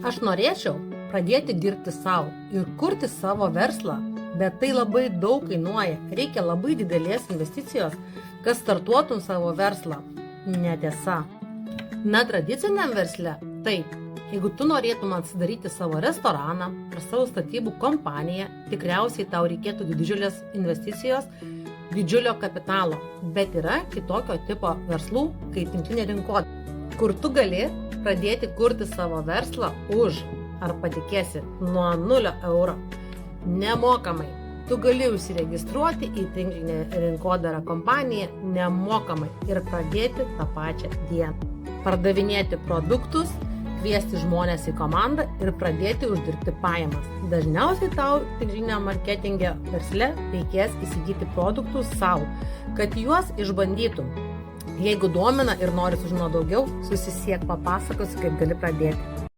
Aš norėčiau pradėti dirbti savo ir kurti savo verslą, bet tai labai daug kainuoja. Reikia labai didelės investicijos, kad startuotum savo verslą. Netiesa. Tradiciniam versle taip. Jeigu tu norėtum atsidaryti savo restoraną ar savo statybų kompaniją, tikriausiai tau reikėtų didžiulės investicijos, didžiulio kapitalo. Bet yra kitokio tipo verslų, kaip tinklinė rinkodara, kur tu gali pradėti kurti savo verslą už, ar patikėsi, nuo 0 eurų. Nemokamai. Tu gali užsiregistruoti į tinklinę rinkodarą kompaniją nemokamai ir pradėti tą pačią dieną. Pardavinėti produktus, kviesti žmonės į komandą ir pradėti uždirbti pajamas. Dažniausiai tau tinkliniam marketinge versle reikės įsigyti produktus savo, kad juos išbandytum. Jeigu domina ir nori sužinoti daugiau, susisiek, papasakosiu, kaip gali pradėti.